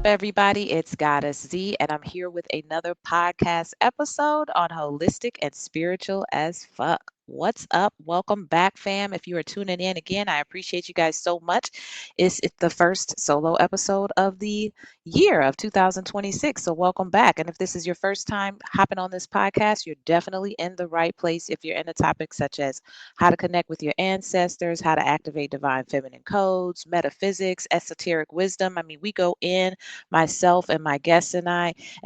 everybody? It's Goddess Z, and I'm here with another podcast episode on holistic and spiritual as fuck. What's up? Welcome back, fam. If you are tuning in again, I appreciate you guys so much. It's the first solo episode of the year of 2026. So, welcome back. And if this is your first time hopping on this podcast, you're definitely in the right place if you're into topics such as how to connect with your ancestors, how to activate divine feminine codes, metaphysics, esoteric wisdom. I mean, we go in, myself and my guests and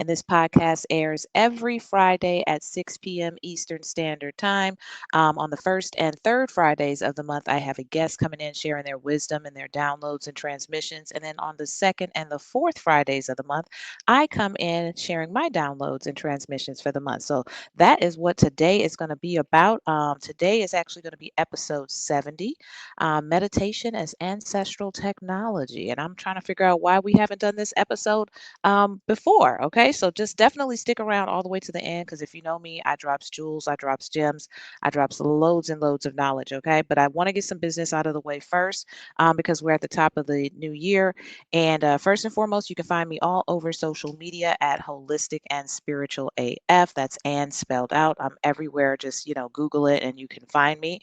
this podcast airs every Friday at 6 p.m. Eastern Standard Time. On the first and third Fridays of the month, I have a guest coming in sharing their wisdom and their downloads and transmissions. And then on the second and the fourth Fridays of the month, I come in sharing my downloads and transmissions for the month. So that is what today is going to be about. Today is actually going to be episode 70, meditation as ancestral technology. And I'm trying to figure out why we haven't done this episode before. Okay, so just definitely stick around all the way to the end because if you know me, I drops jewels, I drops gems, I drops loads and loads of knowledge. Okay, but I want to get some business out of the way first because we're at the top of the new year. And first and foremost, you can find me all over social media at Holistic and Spiritual AF. That's and spelled out. I'm everywhere. Just, Google it and you can find me.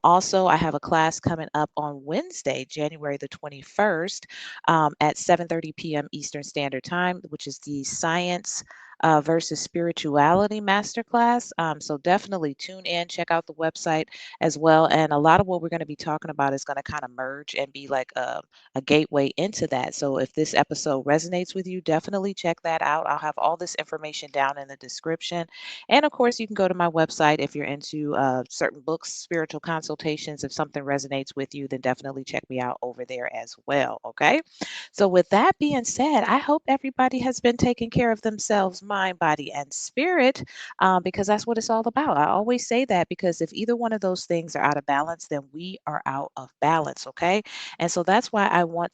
Also, I have a class coming up on Wednesday, January the 21st at 7:30 p.m. Eastern Standard Time, which is the Science versus Spirituality Masterclass. So definitely tune in, check out the website as well. And a lot of what we're going to be talking about is going to kind of merge and be like a gateway into that. So if this episode resonates with you, definitely check that out. I'll have all this information down in the description. And of course, you can go to my website if you're into certain books, spiritual consultations. If something resonates with you, then definitely check me out over there as well. Okay. So, with that being said, I hope everybody has been taking care of themselves, mind, body, and spirit, because that's what it's all about. I always say that because if either one of those things are out of balance, then we are out of balance. Okay. And so that's why I wanted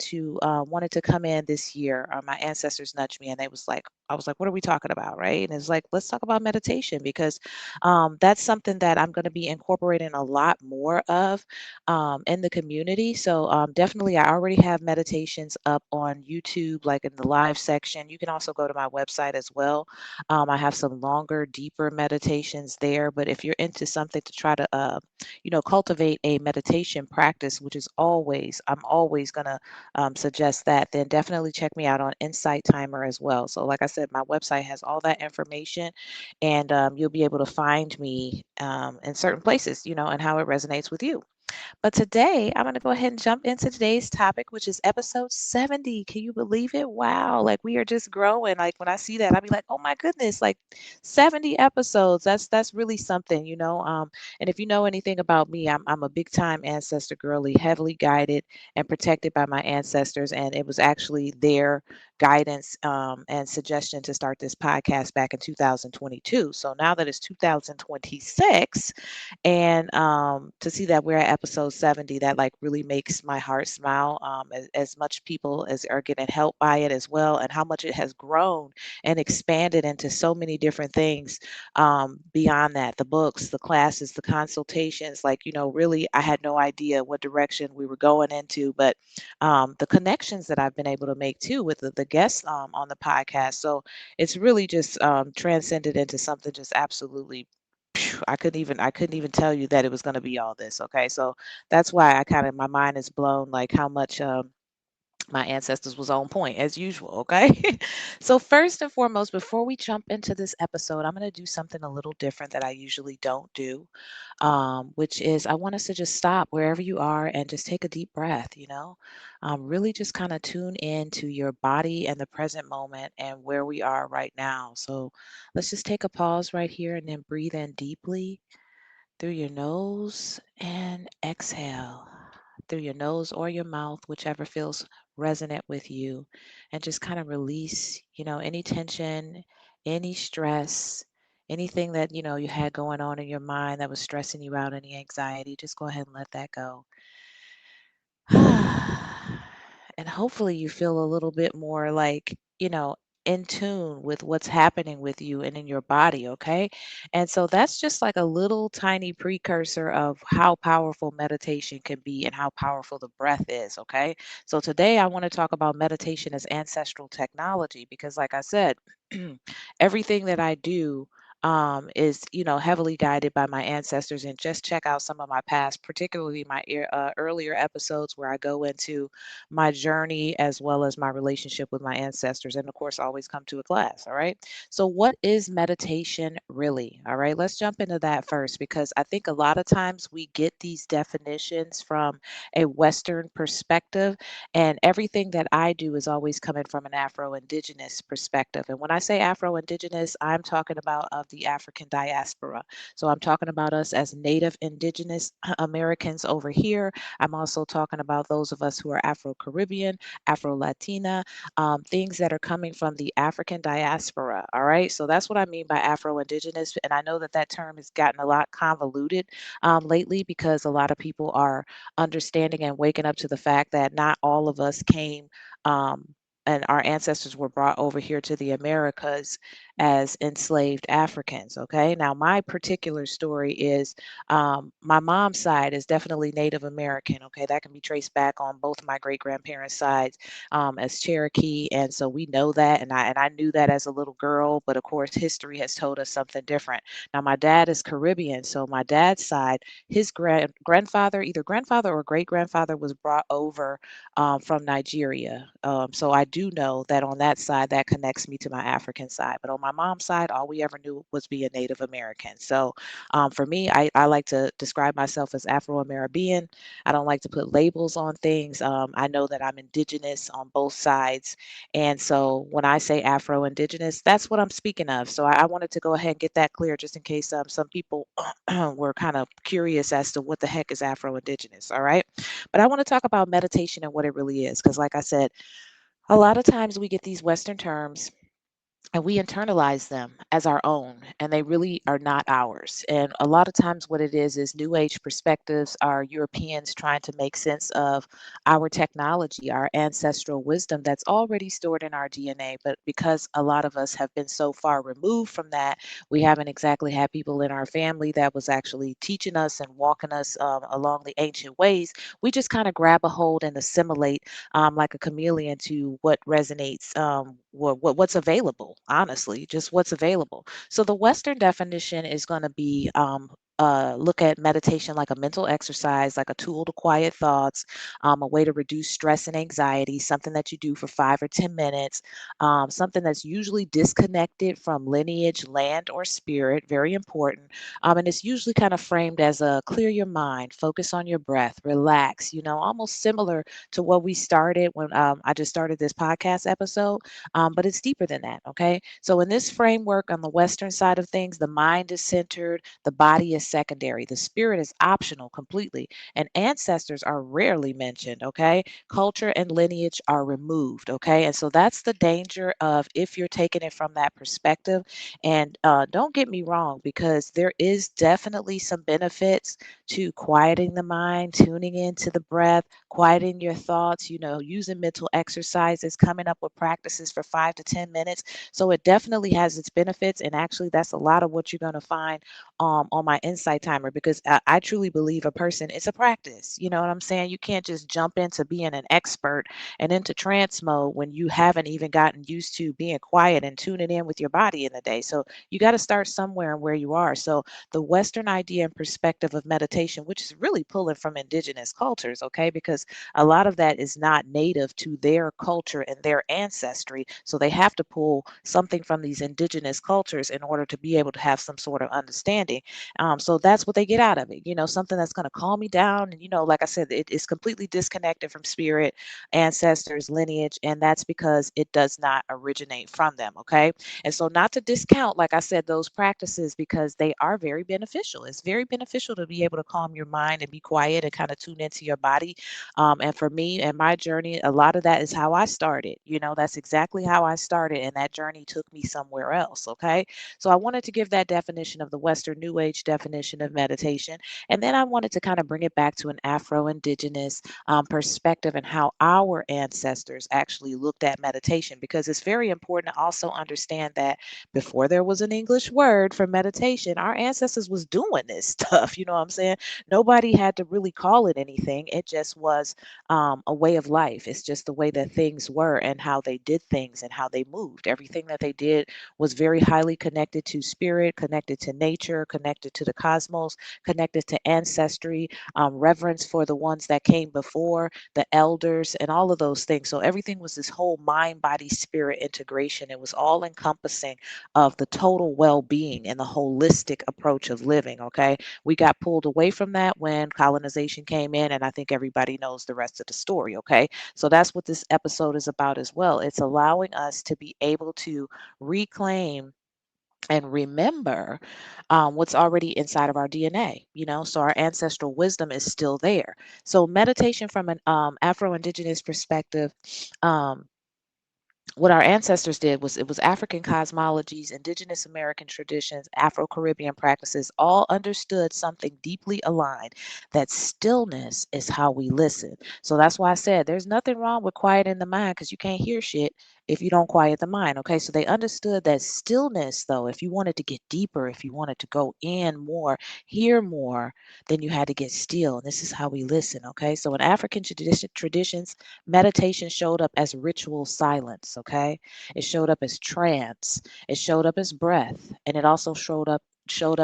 to come in this year. My ancestors nudged me and they was like, I was like, what are we talking about? Right. And it's like, let's talk about meditation because that's something that I'm going to be incorporating a lot more of in the community. So definitely, I already have meditations up on YouTube, like in the live section. You can also go to my website as well. I have some longer, deeper meditations there. But if you're into something to try to, cultivate a meditation practice, which is I'm always going to suggest that, then definitely check me out on Insight Timer as well. So, like I said, my website has all that information and you'll be able to find me in certain places, and how it resonates with you. But today, I'm going to go ahead and jump into today's topic, which is episode 70. Can you believe it? Wow. Like we are just growing. Like when I see that, I'll be like, oh my goodness, like 70 episodes. That's really something. And if you know anything about me, I'm a big time ancestor girly, heavily guided and protected by my ancestors. And it was actually their guidance and suggestion to start this podcast back in 2022. So now that it's 2026, and to see that we're at episode 70, that like really makes my heart smile. As much people as are getting help by it as well, and how much it has grown and expanded into so many different things beyond that, the books, the classes, the consultations. Like, really, I had no idea what direction we were going into, but the connections that I've been able to make too with the guests on the podcast. So it's really just transcended into something just absolutely I couldn't even tell you that it was going to be all this. Okay, so that's why I kind of my mind is blown, like how much my ancestors was on point as usual. Okay, so first and foremost, before we jump into this episode, I'm going to do something a little different that I usually don't do, which is I want us to just stop wherever you are and just take a deep breath. Really just kind of tune in to your body and the present moment and where we are right now. So let's just take a pause right here and then breathe in deeply through your nose and exhale through your nose or your mouth, whichever feels resonant with you, and just kind of release, any tension, any stress, anything that, you had going on in your mind that was stressing you out, any anxiety, just go ahead and let that go. And hopefully you feel a little bit more like, in tune with what's happening with you and in your body, okay? And so that's just like a little tiny precursor of how powerful meditation can be and how powerful the breath is, okay? So today I want to talk about meditation as ancestral technology because, like I said, everything that I do is, heavily guided by my ancestors. And just check out some of my past, particularly my earlier episodes where I go into my journey as well as my relationship with my ancestors. And of course, always come to a class. All right. So, what is meditation really? All right. Let's jump into that first because I think a lot of times we get these definitions from a Western perspective, and everything that I do is always coming from an Afro-Indigenous perspective. And when I say Afro-Indigenous, I'm talking about of the African diaspora. So I'm talking about us as Native Indigenous Americans over here. I'm also talking about those of us who are Afro-Caribbean, Afro-Latina, things that are coming from the African diaspora. All right. So that's what I mean by Afro-Indigenous. And I know that that term has gotten a lot convoluted lately because a lot of people are understanding and waking up to the fact that not all of us came and our ancestors were brought over here to the Americas as enslaved Africans. Okay. Now, my particular story is my mom's side is definitely Native American. Okay. That can be traced back on both of my great grandparents' sides as Cherokee. And so we know that. And I knew that as a little girl. But of course, history has told us something different. Now, my dad is Caribbean. So my dad's side, his grandfather, either grandfather or great grandfather, was brought over from Nigeria. So I do know that on that side, that connects me to my African side. But on my mom's side, all we ever knew was being Native American. So for me, I like to describe myself as Afro-American. I don't like to put labels on things. I know that I'm indigenous on both sides. And so when I say Afro-Indigenous, that's what I'm speaking of. So I wanted to go ahead and get that clear just in case some people were kind of curious as to what the heck is Afro-Indigenous. All right. But I want to talk about meditation and what it really is. Because, like I said, a lot of times we get these Western terms and we internalize them as our own, and they really are not ours. And a lot of times what it is new age perspectives are Europeans trying to make sense of our technology, our ancestral wisdom that's already stored in our DNA. But because a lot of us have been so far removed from that, we haven't exactly had people in our family that was actually teaching us and walking us along the ancient ways. We just kind of grab a hold and assimilate like a chameleon to what resonates, what's available, honestly, just what's available. So the Western definition is going to be look at meditation like a mental exercise, like a tool to quiet thoughts, a way to reduce stress and anxiety, something that you do for 5 or 10 minutes, something that's usually disconnected from lineage, land, or spirit, very important. And it's usually kind of framed as a clear your mind, focus on your breath, relax, almost similar to what we started when I just started this podcast episode, but it's deeper than that. Okay. So, in this framework on the Western side of things, the mind is centered, the body is secondary, the spirit is optional completely, and ancestors are rarely mentioned. Okay. Culture and lineage are removed. Okay. And so that's the danger of if you're taking it from that perspective. And don't get me wrong, because there is definitely some benefits to quieting the mind, tuning into the breath, quieting your thoughts, using mental exercises, coming up with practices for 5 to 10 minutes. So it definitely has its benefits. And actually, that's a lot of what you're going to find on my insight timer because I truly believe a person is a practice. You know what I'm saying? You can't just jump into being an expert and into trance mode when you haven't even gotten used to being quiet and tuning in with your body in the day. So you got to start somewhere and where you are. So the Western idea and perspective of meditation, which is really pulling from indigenous cultures, okay, because a lot of that is not native to their culture and their ancestry. So they have to pull something from these indigenous cultures in order to be able to have some sort of understanding. So that's what they get out of it, something that's going to calm me down. And, like I said, it is completely disconnected from spirit, ancestors, lineage, and that's because it does not originate from them. Okay. And so, not to discount, like I said, those practices because they are very beneficial. It's very beneficial to be able to calm your mind and be quiet and kind of tune into your body. And for me and my journey, a lot of that is how I started. That's exactly how I started, and that journey took me somewhere else. Okay. So I wanted to give that definition of the Western New Age definition of meditation. And then I wanted to kind of bring it back to an Afro-Indigenous perspective and how our ancestors actually looked at meditation, because it's very important to also understand that before there was an English word for meditation, our ancestors was doing this stuff. You know what I'm saying? Nobody had to really call it anything. It just was a way of life. It's just the way that things were and how they did things and how they moved. Everything that they did was very highly connected to spirit, connected to nature, connected to the cosmos, connected to ancestry, reverence for the ones that came before, the elders, and all of those things. So everything was this whole mind, body, spirit integration. It was all encompassing of the total well being and the holistic approach of living. Okay. We got pulled away from that when colonization came in, and I think everybody knows the rest of the story. Okay. So that's what this episode is about as well. It's allowing us to be able to reclaim and remember what's already inside of our DNA, so our ancestral wisdom is still there. So, meditation from an Afro-Indigenous perspective, um, what our ancestors did was it was African cosmologies, indigenous American traditions, Afro Caribbean practices, all understood something deeply aligned, that stillness is how we listen. So that's why I said there's nothing wrong with quieting the mind, because you can't hear shit if you don't quiet the mind. Okay. So they understood that stillness, though, if you wanted to get deeper, if you wanted to go in more, hear more, then you had to get still. And this is how we listen. Okay. So in African traditions, meditation showed up as ritual silence. Okay. It showed up as trance. It showed up as breath. And it also showed up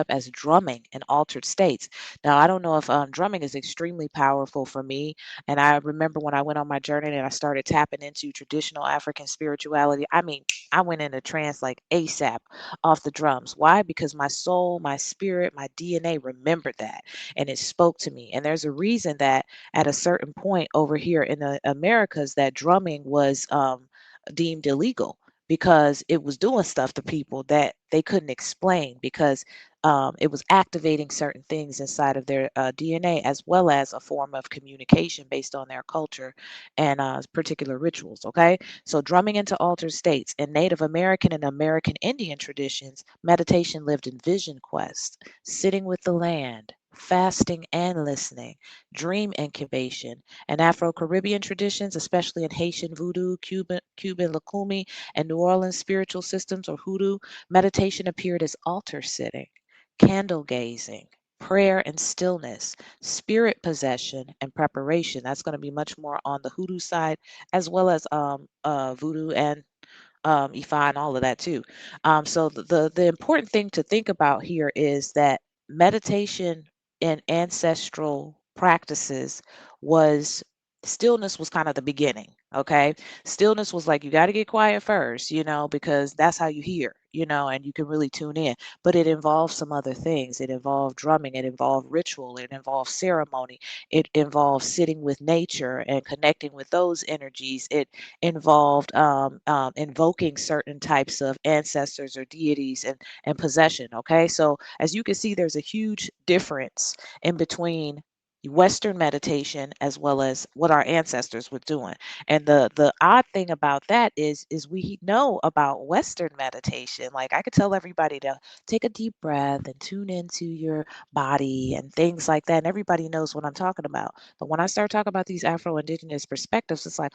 as drumming in altered states. Now, I don't know if drumming is extremely powerful for me. And I remember when I went on my journey and I started tapping into traditional African spirituality, I mean, I went into trance like ASAP off the drums. Why? Because my soul, my spirit, my DNA remembered that, and it spoke to me. And there's a reason that at a certain point over here in the Americas, that drumming was deemed illegal, because it was doing stuff to people that they couldn't explain, because it was activating certain things inside of their DNA, as well as a form of communication based on their culture and particular rituals. Okay. So, drumming into altered states. In Native American and American Indian traditions, meditation lived in vision quest, sitting with the land, fasting and listening, dream incubation. And Afro Caribbean traditions, especially in Haitian voodoo, Cuban Lakumi, and New Orleans spiritual systems or hoodoo, meditation appeared as altar sitting, candle gazing, prayer and stillness, spirit possession, and preparation. That's going to be much more on the hoodoo side, as well as voodoo and Ifa and all of that too. So the important thing to think about here is that meditation and ancestral practices was stillness was kind of the beginning. Okay. Stillness was like, you got to get quiet first, because that's how you hear, and you can really tune in. But it involved some other things. It involved drumming, it involved ritual, it involved ceremony, it involved sitting with nature and connecting with those energies. It involved invoking certain types of ancestors or deities and possession. Okay. So as you can see, there's a huge difference in between Western meditation as well as what our ancestors were doing. And the odd thing about that is we know about Western meditation. Like, I could tell everybody to take a deep breath and tune into your body and things like that. And everybody knows what I'm talking about. But when I start talking about these Afro-Indigenous perspectives, it's like,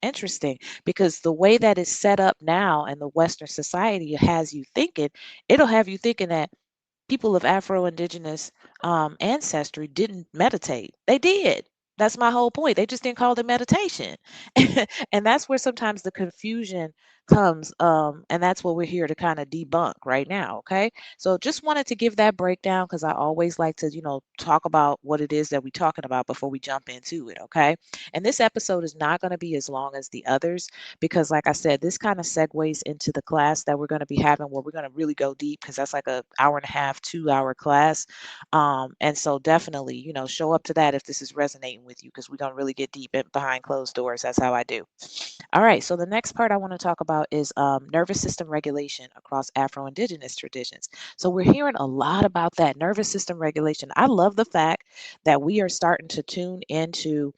interesting. Because the way that it's set up now in the Western society has you thinking, it'll have you thinking that people of Afro-Indigenous ancestry didn't meditate. They did. That's my whole point. They just didn't call it meditation. And that's where sometimes the confusion comes. And that's what we're here to kind of debunk right now. Okay. So just wanted to give that breakdown, because I always like to, talk about what it is that we're talking about before we jump into it. Okay. And this episode is not going to be as long as the others, because like I said, this kind of segues into the class that we're going to be having, where we're going to really go deep, because that's like a hour and a half, 2 hour class. And so definitely, show up to that if this is resonating with you, because we're going to really get deep in behind closed doors. That's how I do. All right. So the next part I want to talk about is nervous system regulation across Afro-Indigenous traditions. So we're hearing a lot about that nervous system regulation. I love the fact that we are starting to tune into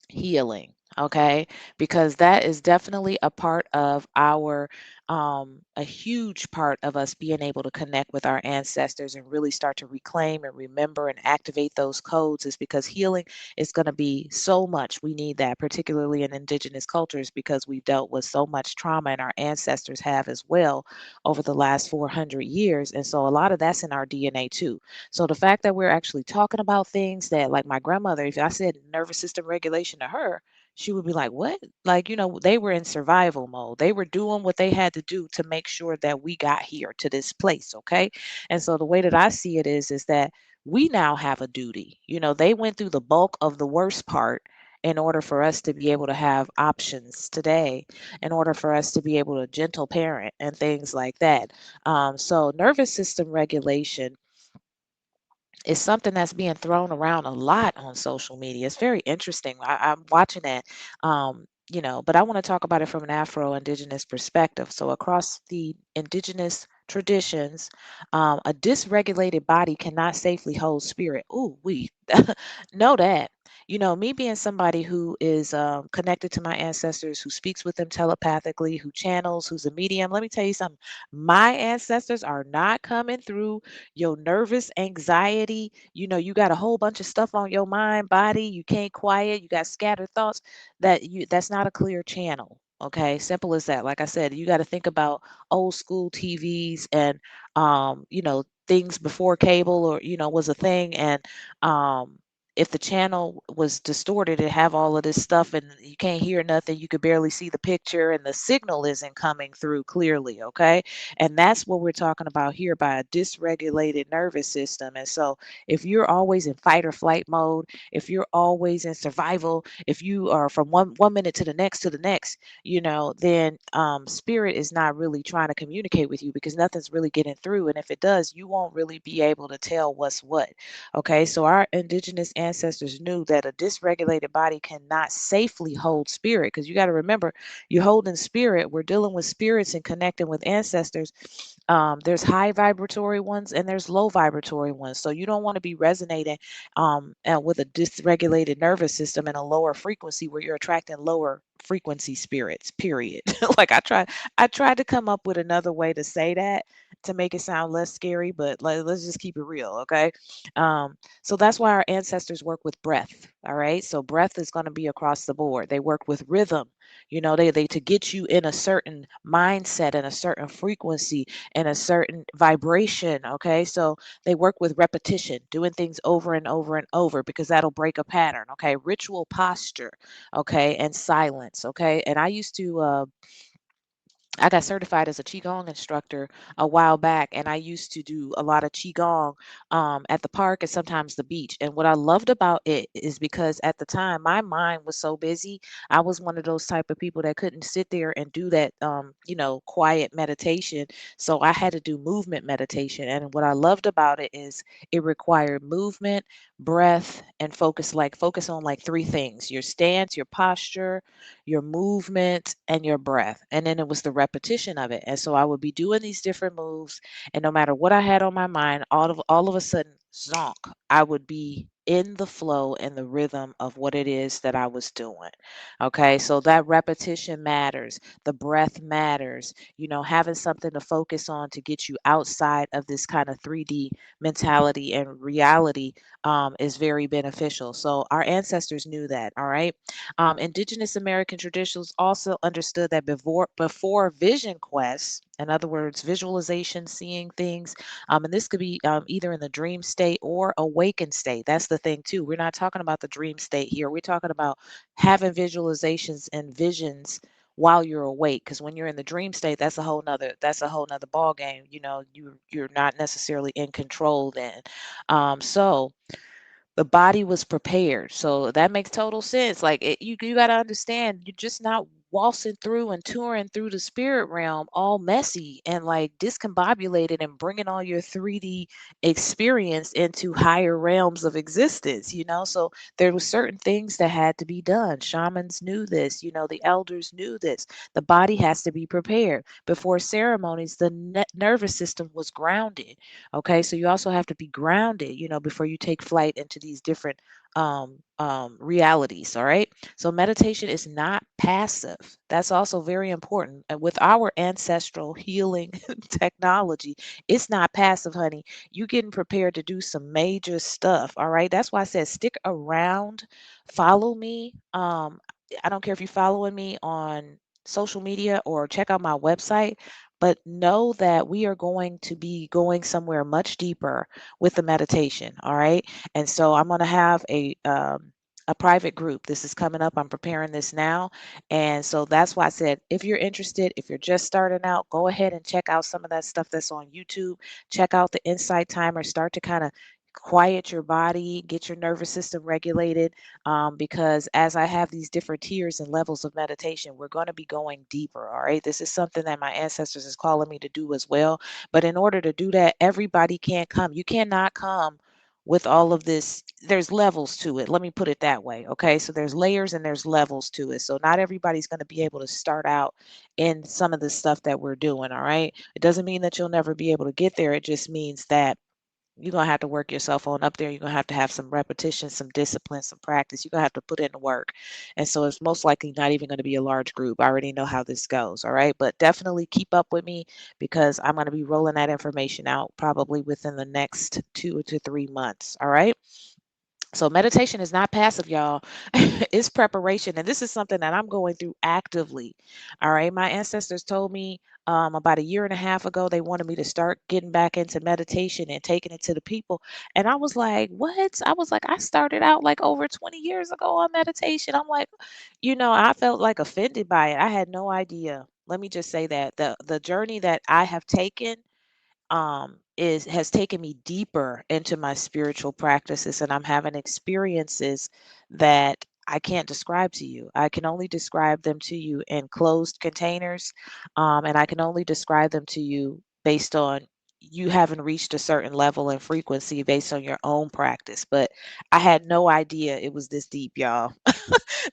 healing, okay? Because that is definitely a part of our a huge part of us being able to connect with our ancestors and really start to reclaim and remember and activate those codes, is because healing is going to be so much. We need that, particularly in indigenous cultures, because we've dealt with so much trauma, and our ancestors have as well over the last 400 years. And so a lot of that's in our DNA too. So the fact that we're actually talking about things that, like my grandmother, if I said nervous system regulation to her, she would be like, "What?" Like, they were in survival mode. They were doing what they had to do to make sure that we got here to this place, okay? And so the way that I see it is that we now have a duty. They went through the bulk of the worst part in order for us to be able to have options today, in order for us to be able to gentle parent and things like that. So nervous system regulation is something that's being thrown around a lot on social media. It's very interesting. I'm watching it, but I want to talk about it from an Afro-Indigenous perspective. So, across the indigenous traditions, a dysregulated body cannot safely hold spirit. Ooh, we know that. Me being somebody who is connected to my ancestors, who speaks with them telepathically, who channels, who's a medium. Let me tell you something. My ancestors are not coming through your nervous anxiety. You got a whole bunch of stuff on your mind, body, you can't quiet, you got scattered thoughts, that's not a clear channel. Okay, simple as that. Like I said, you got to think about old school TVs and things before cable, or was a thing. And if the channel was distorted, it have all of this stuff and you can't hear nothing, you could barely see the picture and the signal isn't coming through clearly. Okay, and that's what we're talking about here by a dysregulated nervous system. And so, if you're always in fight or flight mode, if you're always in survival, if you are from one minute to the next, then spirit is not really trying to communicate with you, because nothing's really getting through. And if it does, you won't really be able to tell what's what. Okay, so our indigenous ancestors knew that a dysregulated body cannot safely hold spirit, because you got to remember, you're holding spirit. We're dealing with spirits and connecting with ancestors. There's high vibratory ones and there's low vibratory ones. So you don't want to be resonating with a dysregulated nervous system in a lower frequency, where you're attracting lower frequency spirits. Period. Like I tried to come up with another way to say that to make it sound less scary, but let's just keep it real, okay? So that's why our ancestors work with breath. All right. So breath is going to be across the board. They work with rhythm. They to get you in a certain mindset and a certain frequency and a certain vibration. Okay. So they work with repetition, doing things over and over and over, because that'll break a pattern. Okay. Ritual posture. Okay. And silence. Okay. And I got certified as a qigong instructor a while back, and I used to do a lot of qigong at the park and sometimes the beach. And what I loved about it is because at the time my mind was so busy. I was one of those type of people that couldn't sit there and do that, quiet meditation. So I had to do movement meditation. And what I loved about it is it required movement, breath, and focus on like three things: your stance, your posture, your movement, and your breath. And then it was the repetition of it. And so I would be doing these different moves, and no matter what I had on my mind, all of a sudden, zonk, I would be in the flow and the rhythm of what it is that I was doing. Okay, so that repetition matters. The breath matters. Having something to focus on to get you outside of this kind of 3D mentality and reality is very beneficial. So our ancestors knew that. All right. Indigenous American traditions also understood that before vision quests, in other words, visualization, seeing things, and this could be either in the dream state or awakened state. That's the thing too. We're not talking about the dream state here. We're talking about having visualizations and visions while you're awake, because when you're in the dream state, that's a whole nother ball game. You're not necessarily in control then. So the body was prepared. So that makes total sense. Like you got to understand, you're just not waltzing through and touring through the spirit realm all messy and like discombobulated and bringing all your 3D experience into higher realms of existence. So there were certain things that had to be done. Shamans knew this. The elders knew this. The body has to be prepared before ceremonies. The nervous system was grounded. Okay, so you also have to be grounded, before you take flight into these different realities. All right. So meditation is not passive. That's also very important. And with our ancestral healing technology, it's not passive, honey. You getting prepared to do some major stuff. All right. That's why I said stick around, follow me. I don't care if you're following me on social media or check out my website, but know that we are going to be going somewhere much deeper with the meditation. All right. And so I'm going to have a private group. This is coming up. I'm preparing this now. And so that's why I said, if you're interested, if you're just starting out, go ahead and check out some of that stuff that's on YouTube. Check out the Insight Timer. Start to kind of quiet your body, get your nervous system regulated. Because as I have these different tiers and levels of meditation, we're going to be going deeper. All right. This is something that my ancestors is calling me to do as well. But in order to do that, everybody can't come. You cannot come with all of this. There's levels to it. Let me put it that way. Okay. So there's layers and there's levels to it. So not everybody's going to be able to start out in some of the stuff that we're doing. All right. It doesn't mean that you'll never be able to get there. It just means that you're gonna have to work yourself on up there. You're gonna have some repetition, some discipline, some practice. You're gonna have to put in the work. And so it's most likely not even gonna be a large group. I already know how this goes. All right. But definitely keep up with me because I'm gonna be rolling that information out probably within the next 2 to 3 months. All right. So meditation is not passive, y'all. It's preparation. And this is something that I'm going through actively. All right. My ancestors told me about a year and a half ago, they wanted me to start getting back into meditation and taking it to the people. And I was like, what? I was like, I started out like over 20 years ago on meditation. I'm like, I felt like offended by it. I had no idea. Let me just say that the journey that I have taken is has taken me deeper into my spiritual practices, and I'm having experiences that I can't describe to you. I can only describe them to you in closed containers, and I can only describe them to you based on you having reached a certain level and frequency based on your own practice. But I had no idea it was this deep, y'all.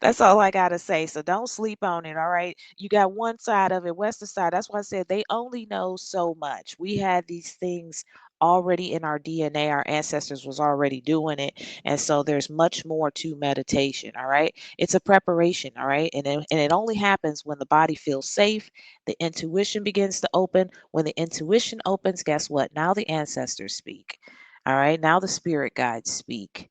That's all I gotta say. So don't sleep on it. All right. You got one side of it, Western side. That's why I said they only know so much. We had these things already in our DNA. Our ancestors was already doing it. And so there's much more to meditation. All right. It's a preparation. All right. And it only happens when the body feels safe. The intuition begins to open. When the intuition opens, guess what? Now the ancestors speak. All right. Now the spirit guides speak,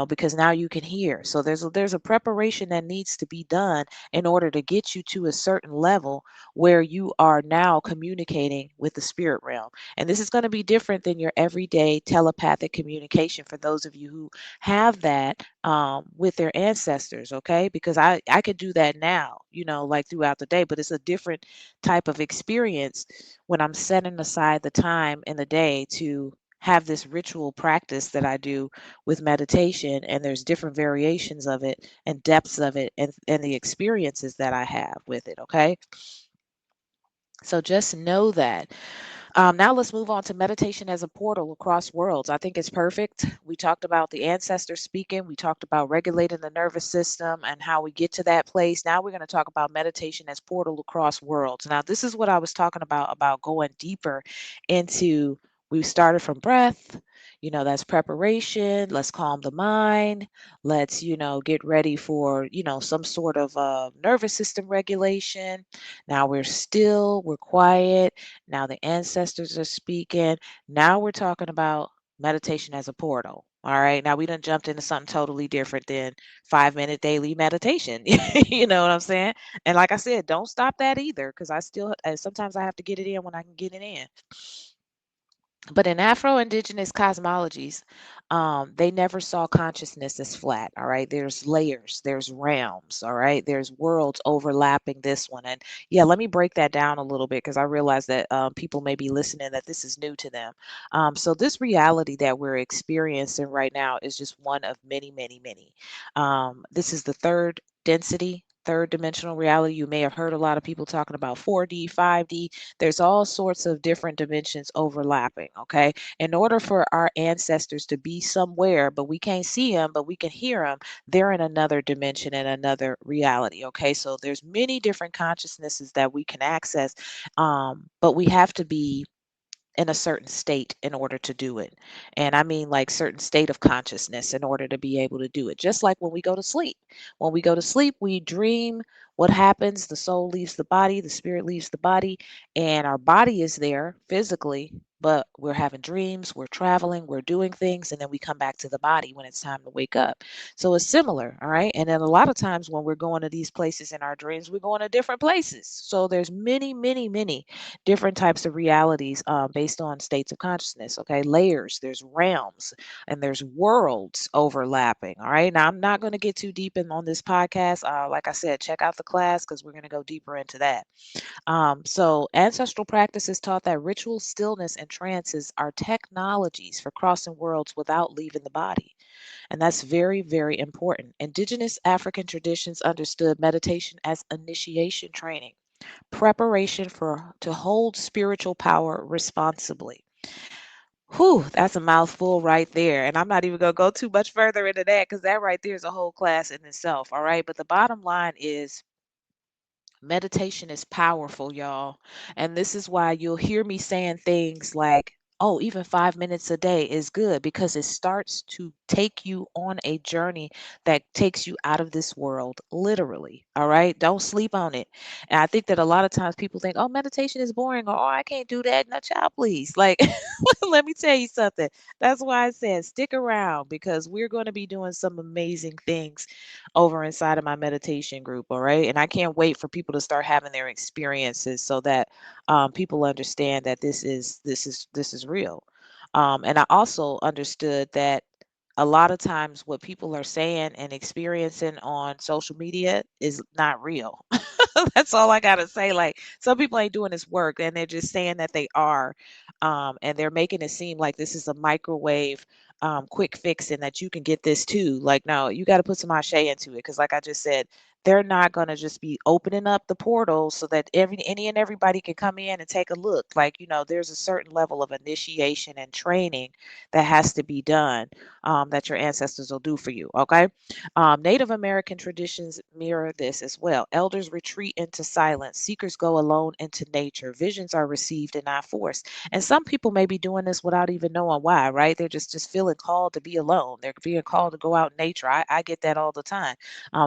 because now you can hear. So there's a preparation that needs to be done in order to get you to a certain level where you are now communicating with the spirit realm. And this is going to be different than your everyday telepathic communication for those of you who have that with their ancestors, okay? Because I could do that now, like throughout the day, but it's a different type of experience when I'm setting aside the time in the day to have this ritual practice that I do with meditation, and there's different variations of it and depths of it, and the experiences that I have with it, okay? So just know that. Now let's move on to meditation as a portal across worlds. I think it's perfect. We talked about the ancestors speaking. We talked about regulating the nervous system and how we get to that place. Now we're going to talk about meditation as portal across worlds. Now this is what I was talking about going deeper into. We started from breath. That's preparation. Let's calm the mind. Let's, get ready for, some sort of nervous system regulation. Now we're still, we're quiet. Now the ancestors are speaking. Now we're talking about meditation as a portal. All right. Now we done jumped into something totally different than 5 minute daily meditation. You know what I'm saying? And like I said, don't stop that either, because I still sometimes I have to get it in when I can get it in. But in Afro-Indigenous cosmologies, they never saw consciousness as flat. All right, there's layers, there's realms. All right, there's worlds overlapping this one. And yeah, let me break that down a little bit because I realize that people may be listening that this is new to them. So this reality that we're experiencing right now is just one of many, many, many. This is the third density. Third dimensional reality. You may have heard a lot of people talking about 4D, 5D. There's all sorts of different dimensions overlapping, okay? In order for our ancestors to be somewhere, but we can't see them, but we can hear them, they're in another dimension and another reality, okay? So there's many different consciousnesses that we can access, but we have to be in a certain state in order to do it. And I mean like certain state of consciousness in order to be able to do it. Just like when we go to sleep. When we go to sleep, we dream. What happens? The soul leaves the body, the spirit leaves the body, and our body is there physically, but we're having dreams, we're traveling, we're doing things, and then we come back to the body when it's time to wake up. So it's similar, all right? And then a lot of times when we're going to these places in our dreams, we're going to different places. So there's many, many, many different types of realities based on states of consciousness, okay? Layers, there's realms, and there's worlds overlapping, all right? Now, I'm not going to get too deep in on this podcast. Like I said, check out the class because we're going to go deeper into that. So, ancestral practices taught that ritual stillness and trances are technologies for crossing worlds without leaving the body. And that's very, very important. Indigenous African traditions understood meditation as initiation training, preparation for to hold spiritual power responsibly. Whew, that's a mouthful right there. And I'm not even going to go too much further into that because that right there is a whole class in itself. All right. But the bottom line is meditation is powerful, y'all. And this is why you'll hear me saying things like, oh, even 5 minutes a day is good because it starts to take you on a journey that takes you out of this world, literally. All right. Don't sleep on it. And I think that a lot of times people think, oh, meditation is boring or, oh, I can't do that. No, child, please. Like, let me tell you something. That's why I said stick around because we're going to be doing some amazing things over inside of my meditation group. All right. And I can't wait for people to start having their experiences so that people understand that this is real. And I also understood that a lot of times what people are saying and experiencing on social media is not real. That's all I gotta say. Like some people ain't doing this work and they're just saying that they are, and they're making it seem like this is a microwave quick fix and that you can get this too. Like, no, you got to put some ashe into it because, like I just said, they're not gonna just be opening up the portal so that any and everybody can come in and take a look. Like, there's a certain level of initiation and training that has to be done that your ancestors will do for you. Okay. Native American traditions mirror this as well. Elders retreat into silence, seekers go alone into nature, visions are received and not forced. And some people may be doing this without even knowing why, right? They're just feeling called to be alone. They're being called to go out in nature. I get that all the time.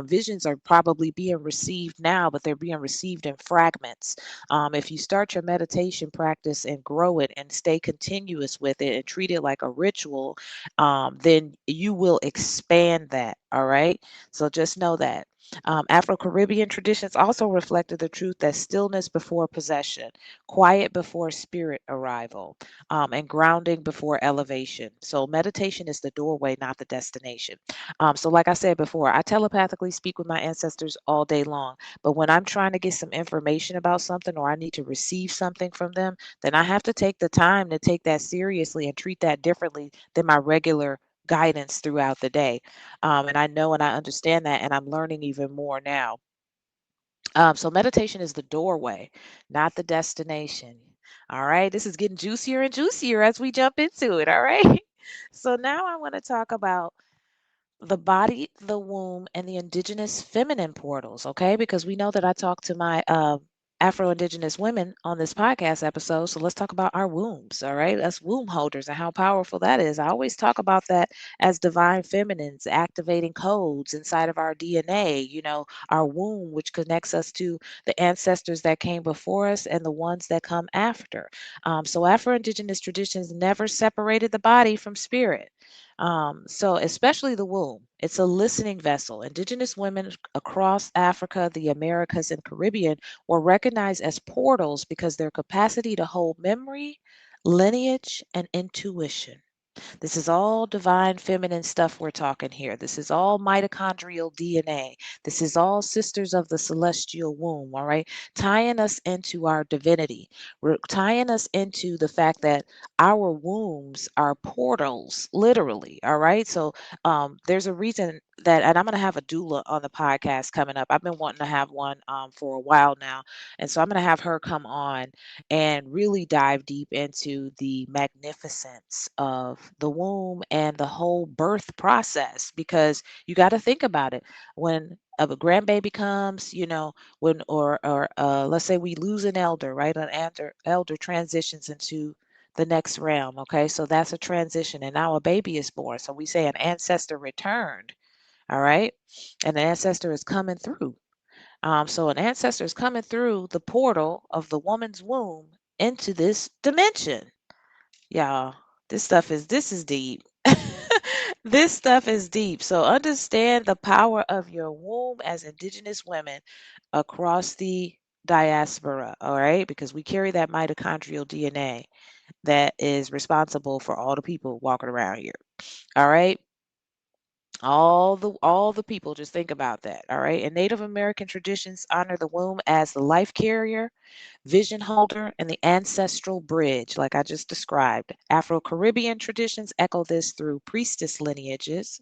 Visions are probably being received now, but they're being received in fragments. If you start your meditation practice and grow it and stay continuous with it and treat it like a ritual, then you will expand that. All right. So just know that. Afro Caribbean traditions also reflected the truth that stillness before possession, quiet before spirit arrival, and grounding before elevation. So, meditation is the doorway, not the destination. So, like I said before, I telepathically speak with my ancestors all day long. But when I'm trying to get some information about something or I need to receive something from them, then I have to take the time to take that seriously and treat that differently than my regular guidance throughout the day. And I know and I understand that, and I'm learning even more now. So meditation is the doorway, not the destination. All right, this is getting juicier and juicier as we jump into it. All right. So now I want to talk about the body, the womb, and the indigenous feminine portals, okay? Because we know that I talk to my Afro-Indigenous women on this podcast episode. So let's talk about our wombs, all right? Us womb holders and how powerful that is. I always talk about that as divine feminines activating codes inside of our DNA, our womb, which connects us to the ancestors that came before us and the ones that come after. So Afro-Indigenous traditions never separated the body from spirit. So, especially the womb, it's a listening vessel. Indigenous women across Africa, the Americas, and Caribbean were recognized as portals because their capacity to hold memory, lineage, and intuition. This is all divine feminine stuff we're talking here. This is all mitochondrial DNA. This is all sisters of the celestial womb, all right? Tying us into our divinity, tying us into the fact that our wombs are portals, literally, all right? So there's a reason that, and I'm going to have a doula on the podcast coming up. I've been wanting to have one for a while now. And so I'm going to have her come on and really dive deep into the magnificence of the womb and the whole birth process because you got to think about it when a grandbaby comes, when or let's say we lose an elder, right? An elder transitions into the next realm. Okay, so that's a transition, and now a baby is born. So we say an ancestor returned. All right, and an ancestor is coming through. So an ancestor is coming through the portal of the woman's womb into this dimension. Y'all, this is deep. This stuff is deep. So understand the power of your womb as indigenous women across the diaspora, all right? Because we carry that mitochondrial DNA that is responsible for all the people walking around here. All right? All the people, just think about that, all right? And Native American traditions honor the womb as the life carrier, vision holder, and the ancestral bridge, like I just described. Afro Caribbean traditions echo this through priestess lineages,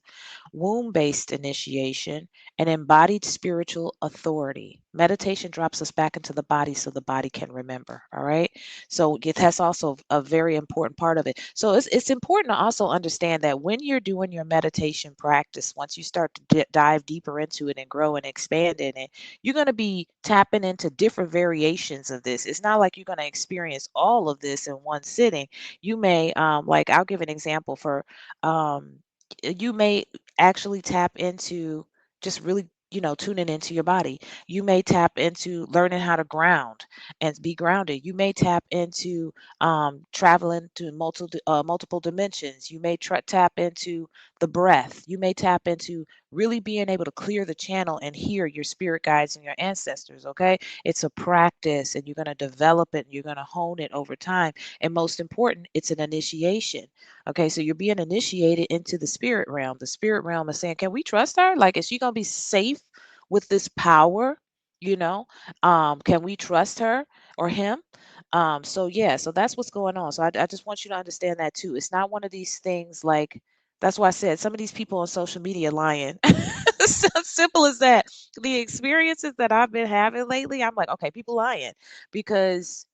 womb based initiation, and embodied spiritual authority. Meditation drops us back into the body so the body can remember. All right. So that's also a very important part of it. So it's important to also understand that when you're doing your meditation practice, once you start to dive deeper into it and grow and expand in it, you're going to be tapping into different variations of this. It's not like you're going to experience all of this in one sitting. You may, like, I'll give an example for, you may actually tap into just really, tuning into your body. You may tap into learning how to ground and be grounded. You may tap into traveling to multiple dimensions. You may tap into the breath. You may tap into really being able to clear the channel and hear your spirit guides and your ancestors. Okay, it's a practice, and you're going to develop it, and you're going to hone it over time. And most important, it's an initiation. Okay, so you're being initiated into the spirit realm. The spirit realm is saying, can we trust her? Like, is she going to be safe with this power? You know, can we trust her or him? So yeah, so that's what's going on. So I just want you to understand that too. It's not one of these things like, that's why I said some of these people on social media lying. So simple as that. The experiences that I've been having lately, I'm like, okay, people lying because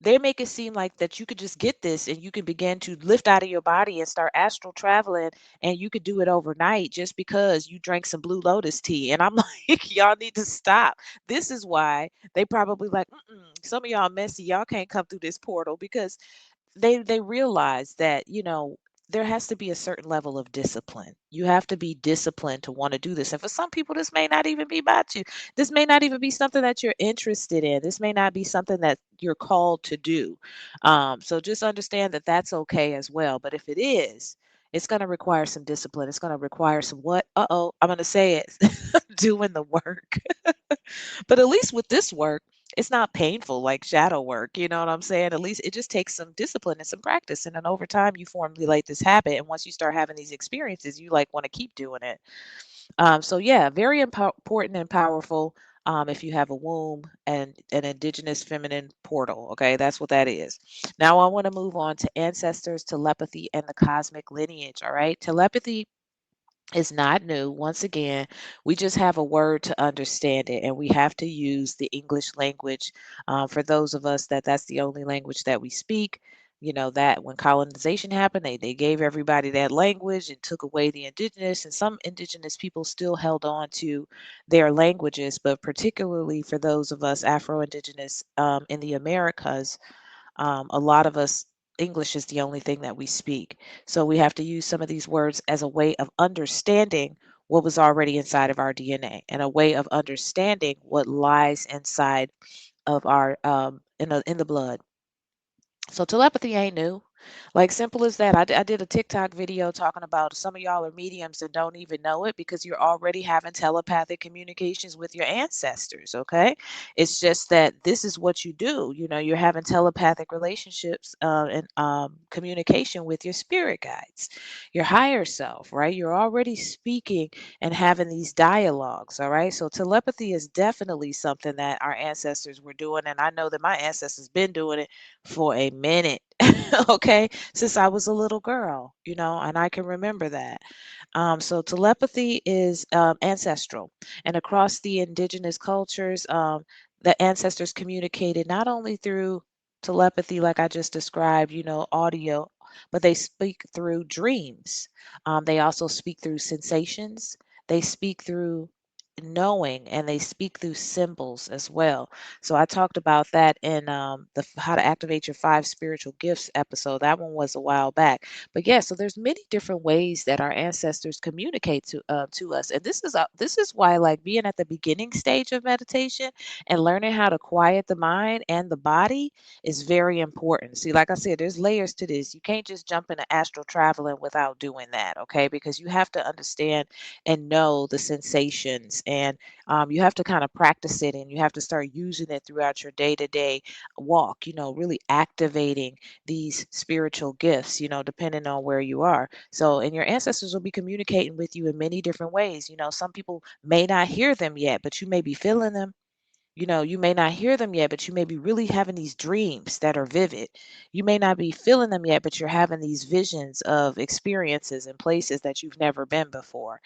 they make it seem like that you could just get this and you can begin to lift out of your body and start astral traveling, and you could do it overnight just because you drank some blue lotus tea. And I'm like, y'all need to stop. This is why they probably like, some of y'all messy, y'all can't come through this portal, because they realize that, there has to be a certain level of discipline. You have to be disciplined to want to do this. And for some people, this may not even be about you. This may not even be something that you're interested in. This may not be something that you're called to do. So just understand that that's okay as well. But if it is, it's going to require some discipline. It's going to require some what? Uh-oh, I'm going to say it. Doing the work. But at least with this work, it's not painful like shadow work. You know what I'm saying? At least it just takes some discipline and some practice. And then over time, you formulate this habit. And once you start having these experiences, you like want to keep doing it. So yeah, very important and powerful. If you have a womb and an indigenous feminine portal, okay, that's what that is. Now I want to move on to ancestors, telepathy, and the cosmic lineage. All right, telepathy is not new. Once again, we just have a word to understand it, and we have to use the English language. For those of us that's the only language that we speak, that when colonization happened, they gave everybody that language and took away the indigenous, and some indigenous people still held on to their languages, but particularly for those of us Afro-Indigenous in the Americas, a lot of us, English is the only thing that we speak. So we have to use some of these words as a way of understanding what was already inside of our DNA, and a way of understanding what lies inside of our in the blood. So telepathy ain't new. Like, simple as that. I did a TikTok video talking about some of y'all are mediums and don't even know it because you're already having telepathic communications with your ancestors. Okay. It's just that this is what you do. You're having telepathic relationships and communication with your spirit guides, your higher self, right? You're already speaking and having these dialogues. All right. So telepathy is definitely something that our ancestors were doing. And I know that my ancestors been doing it for a minute. Okay, since I was a little girl, and I can remember that. So telepathy is ancestral, and across the indigenous cultures, the ancestors communicated not only through telepathy, like I just described, audio, but they speak through dreams. They also speak through sensations. They speak through knowing, and they speak through symbols as well. So I talked about that in how to activate your five spiritual gifts episode. That one was a while back. But yeah, so there's many different ways that our ancestors communicate to us, and this is why, like, being at the beginning stage of meditation and learning how to quiet the mind and the body is very important. See, like I said, there's layers to this. You can't just jump into astral traveling without doing that, okay? Because you have to understand and know the sensations, and you have to kind of practice it, and you have to start using it throughout your day-to-day walk, really activating these spiritual gifts, depending on where you are. So, and your ancestors will be communicating with you in many different ways. Some people may not hear them yet, but you may be feeling them. You may not hear them yet, but you may be really having these dreams that are vivid. You may not be feeling them yet, but you're having these visions of experiences and places that you've never been before.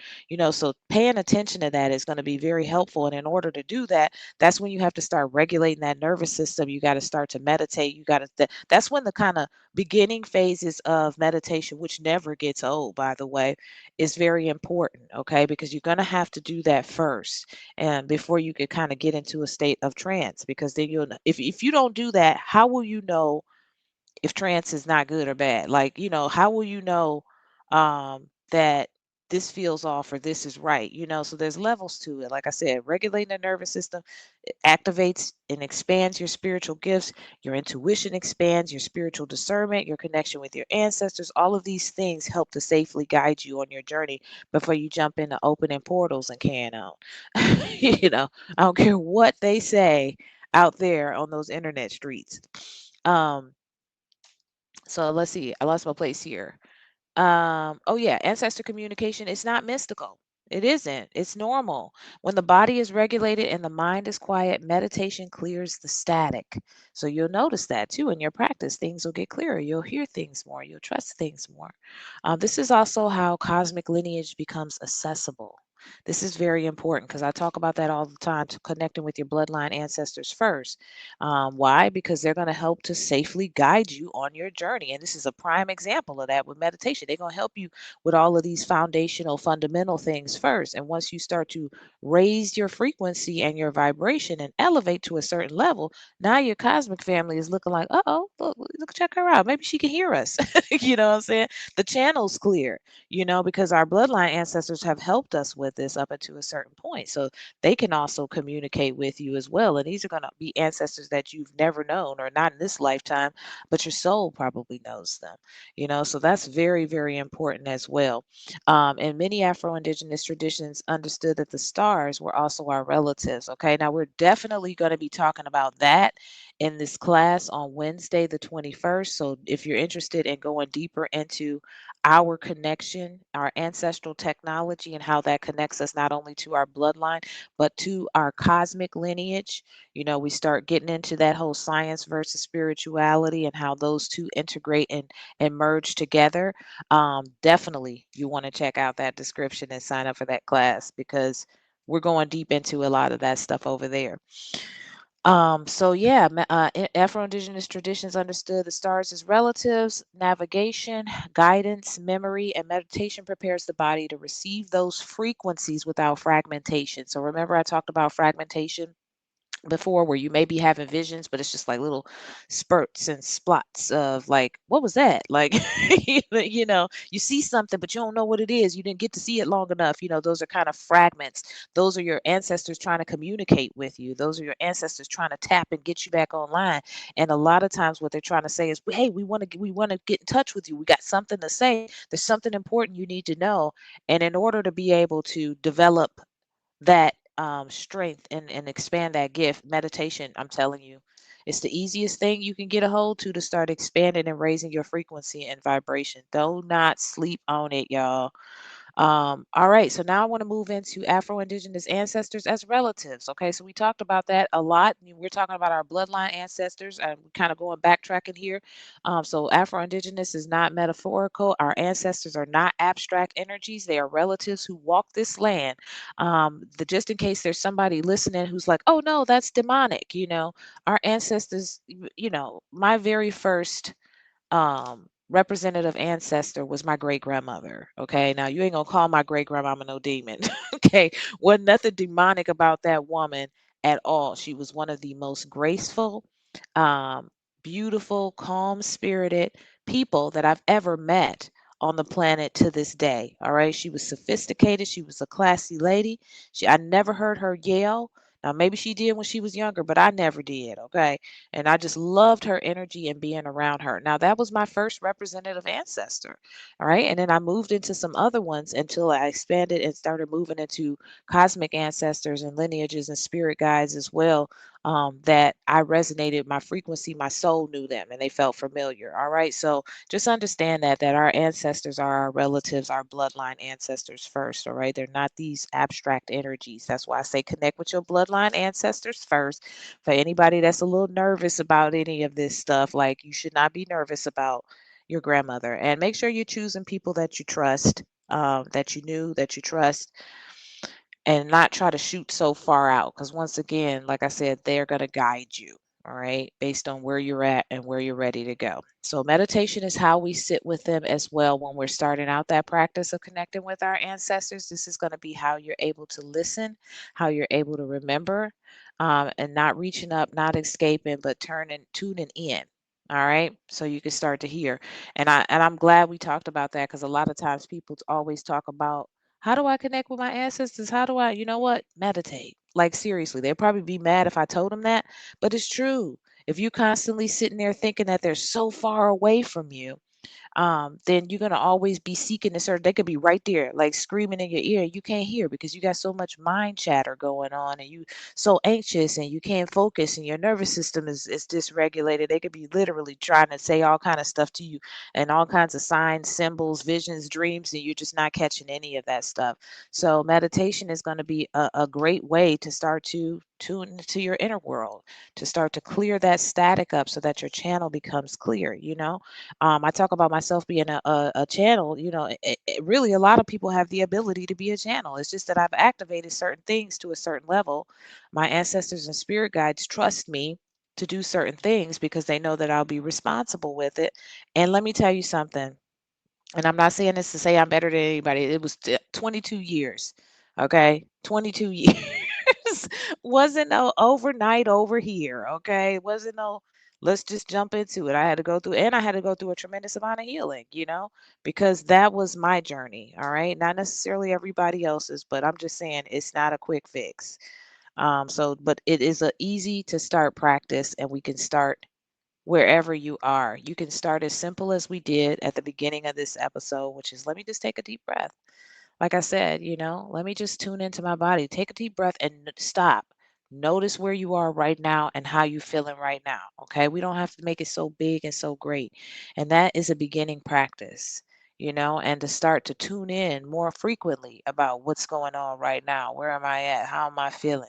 So paying attention to that is going to be very helpful. And in order to do that, that's when you have to start regulating that nervous system. You got to start to meditate. That's when the kind of beginning phases of meditation, which never gets old, by the way, is very important. Okay. Because you're going to have to do that first, and before you could kind of get into a state of trance, because then if you don't do that, how will you know if trance is not good or bad? Like, how will you know that this feels off or this is right? So there's levels to it. Like I said, regulating the nervous system, it activates and expands your spiritual gifts. Your intuition expands your spiritual discernment, your connection with your ancestors. All of these things help to safely guide you on your journey before you jump into opening portals and carrying on. I don't care what they say out there on those internet streets. Um, so let's see. I lost my place here. Oh yeah, ancestor communication is not mystical. It isn't. It's normal. When the body is regulated and the mind is quiet, meditation clears the static. So you'll notice that too in your practice. Things will get clearer. You'll hear things more. You'll trust things more. This is also how cosmic lineage becomes accessible. This is very important because I talk about that all the time, to connecting with your bloodline ancestors first. Why? Because they're going to help to safely guide you on your journey. And this is a prime example of that with meditation. They're going to help you with all of these foundational, fundamental things first. And once you start to raise your frequency and your vibration and elevate to a certain level, now your cosmic family is looking like, oh, look, check her out. Maybe she can hear us. You know what I'm saying? The channel's clear, because our bloodline ancestors have helped us with this up until a certain point. So they can also communicate with you as well. And these are going to be ancestors that you've never known, or not in this lifetime, but your soul probably knows them, so that's very, very important as well. And many Afro-Indigenous traditions understood that the stars were also our relatives. Okay, now we're definitely going to be talking about that in this class on Wednesday, the 21st. So if you're interested in going deeper into our connection, our ancestral technology, and how that connects us not only to our bloodline, but to our cosmic lineage. We start getting into that whole science versus spirituality and how those two integrate and merge together. Definitely, you want to check out that description and sign up for that class, because we're going deep into a lot of that stuff over there. So yeah, Afro-Indigenous traditions understood the stars as relatives. Navigation, guidance, memory, and meditation prepares the body to receive those frequencies without fragmentation. So remember, I talked about fragmentation before, where you may be having visions, but it's just like little spurts and splots of, like, what was that? Like, you see something, but you don't know what it is. You didn't get to see it long enough. Those are kind of fragments. Those are your ancestors trying to communicate with you. Those are your ancestors trying to tap and get you back online. And a lot of times what they're trying to say is, hey, we want to get in touch with you. We got something to say. There's something important you need to know. And in order to be able to develop that strength and expand that gift, meditation, I'm telling you, it's the easiest thing you can get a hold to start expanding and raising your frequency and vibration. Do not sleep on it, y'all. All right, so now I want to move into Afro-Indigenous ancestors as relatives. Okay, so we talked about that a lot. We're talking about our bloodline ancestors, and we're kind of going backtracking here. So Afro-Indigenous is not metaphorical. Our ancestors are not abstract energies. They are relatives who walk this land. Just in case there's somebody listening who's like, oh no, that's demonic. Our ancestors, my very first representative ancestor was my great grandmother. Okay. Now you ain't gonna call my great grandmama no demon. Okay. Wasn't nothing demonic about that woman at all. She was one of the most graceful, um, beautiful, calm spirited people that I've ever met on the planet to this day. All right. She was sophisticated. She was a classy lady. I never heard her yell. Now maybe she did when she was younger, but I never did. Okay. And I just loved her energy and being around her. Now, that was my first representative ancestor. All right. And then I moved into some other ones until I expanded and started moving into cosmic ancestors and lineages and spirit guides as well. That I resonated, my frequency, my soul knew them and they felt familiar. All right. So just understand that our ancestors are our relatives, our bloodline ancestors first. All right. They're not these abstract energies. That's why I say connect with your bloodline ancestors first. For anybody that's a little nervous about any of this stuff, like you should not be nervous about your grandmother. And make sure you're choosing people that you trust, that you knew, that you trust, and not try to shoot so far out. Because once again, like I said, they're going to guide you. All right, based on where you're at and where you're ready to go. So, meditation is how we sit with them as well when we're starting out that practice of connecting with our ancestors. This is going to be how you're able to listen, how you're able to remember, and not reaching up, not escaping, but tuning in. All right, so you can start to hear. And I'm glad we talked about that because a lot of times people always talk about how do I connect with my ancestors? How do I, you know what? Meditate. Like seriously, they'd probably be mad if I told them that, but it's true. If you constantly sitting there thinking that they're so far away from you, then you're gonna always be seeking to serve. They could be right there, like screaming in your ear. You can't hear because you got so much mind chatter going on, and you so anxious, and you can't focus, and your nervous system is dysregulated. They could be literally trying to say all kind of stuff to you, and all kinds of signs, symbols, visions, dreams, and you're just not catching any of that stuff. So meditation is going to be a great way to start to tune into your inner world, to start to clear that static up so that your channel becomes clear. I talk about myself being a channel. Really, a lot of people have the ability to be a channel. It's just that I've activated certain things to a certain level. My ancestors and spirit guides trust me to do certain things because they know that I'll be responsible with it. And let me tell you something, and I'm not saying this to say I'm better than anybody. It was 22 years. Okay. 22 years. Wasn't no overnight over here. Okay. It wasn't no, let's just jump into it. I had to go through a tremendous amount of healing, because that was my journey. All right. Not necessarily everybody else's, but I'm just saying it's not a quick fix. But it is a easy to start practice, and we can start wherever you are. You can start as simple as we did at the beginning of this episode, which is let me just take a deep breath. Like I said, let me just tune into my body. Take a deep breath and stop. Notice where you are right now and how you feeling right now. Okay. We don't have to make it so big and so great. And that is a beginning practice, and to start to tune in more frequently about what's going on right now. Where am I at? How am I feeling?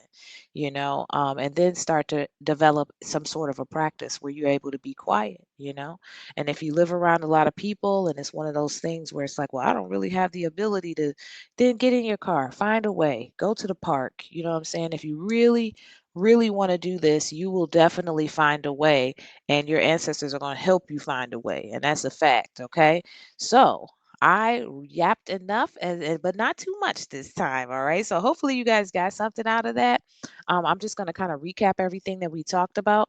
And then start to develop some sort of a practice where you're able to be quiet. And if you live around a lot of people and it's one of those things where it's like, well, I don't really have the ability to, then get in your car, find a way, go to the park. You know what I'm saying? If you really, really want to do this, you will definitely find a way, and your ancestors are going to help you find a way. And that's a fact. Okay. So, I yapped enough, but not too much this time. All right. So hopefully you guys got something out of that. I'm just going to kind of recap everything that we talked about.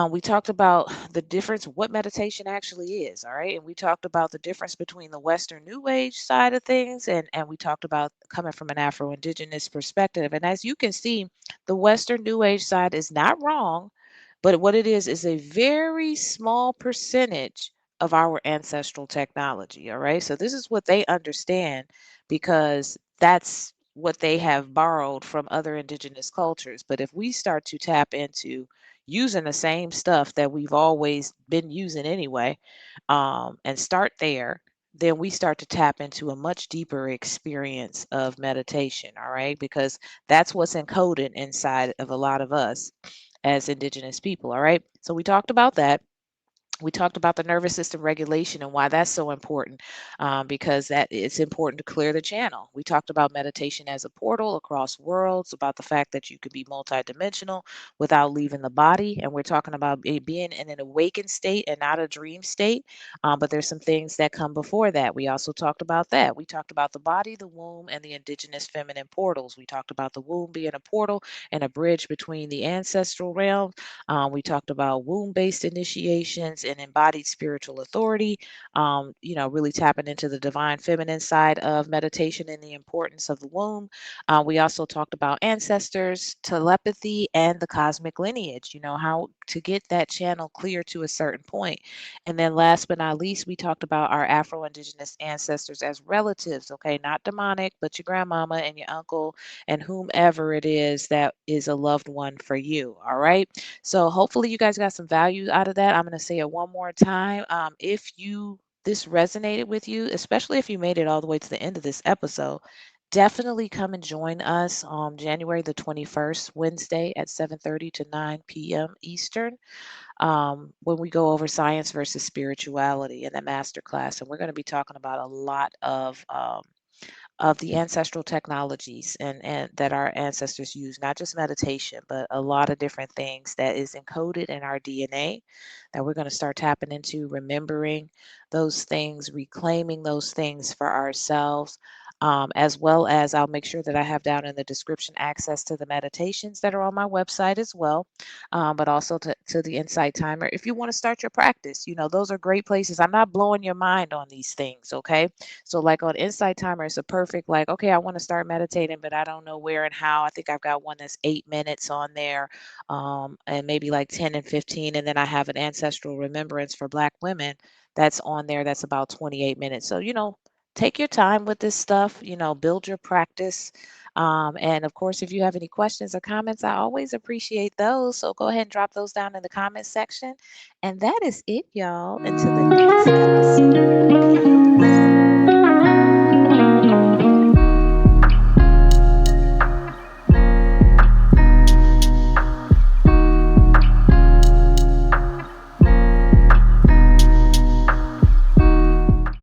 We talked about the difference, what meditation actually is, all right? And we talked about the difference between the Western New Age side of things, and we talked about coming from an Afro-Indigenous perspective. And as you can see, the Western New Age side is not wrong, but what it is a very small percentage of our ancestral technology, all right? So this is what they understand because that's what they have borrowed from other indigenous cultures. But if we start to tap into using the same stuff that we've always been using anyway, and start there, then we start to tap into a much deeper experience of meditation, all right? Because that's what's encoded inside of a lot of us as indigenous people, all right? So we talked about that. We talked about the nervous system regulation and why that's so important, because that it's important to clear the channel. We talked about meditation as a portal across worlds, about the fact that you could be multidimensional without leaving the body. And we're talking about being in an awakened state and not a dream state. But there's some things that come before that. We also talked about that. We talked about the body, the womb, and the indigenous feminine portals. We talked about the womb being a portal and a bridge between the ancestral realm. We talked about womb based initiations and embodied spiritual authority, really tapping into the divine feminine side of meditation and the importance of the womb. We also talked about ancestors, telepathy, and the cosmic lineage, how to get that channel clear to a certain point. And then last but not least, we talked about our Afro-Indigenous ancestors as relatives, okay, not demonic, but your grandmama and your uncle and whomever it is that is a loved one for you. All right. So hopefully you guys got some value out of that. I'm going to say it one more time. If you this resonated with you, especially if you made it all the way to the end of this episode, definitely come and join us on January the 21st, Wednesday at 7:30 to 9 p.m. Eastern, when we go over science versus spirituality in the master class. And we're going to be talking about a lot of the ancestral technologies and that our ancestors use, not just meditation, but a lot of different things that is encoded in our DNA that we're going to start tapping into, remembering those things, reclaiming those things for ourselves. As well as I'll make sure that I have down in the description access to the meditations that are on my website as well, but also to the Insight Timer. If you want to start your practice, those are great places. I'm not blowing your mind on these things, okay? So like on Insight Timer, it's a perfect like, okay, I want to start meditating, but I don't know where and how. I think I've got one that's 8 minutes on there, and maybe like 10 and 15. And then I have an ancestral remembrance for Black women that's on there that's about 28 minutes. So, take your time with this stuff, build your practice. And of course, if you have any questions or comments, I always appreciate those. So go ahead and drop those down in the comment section. And that is it, y'all. Until the next episode.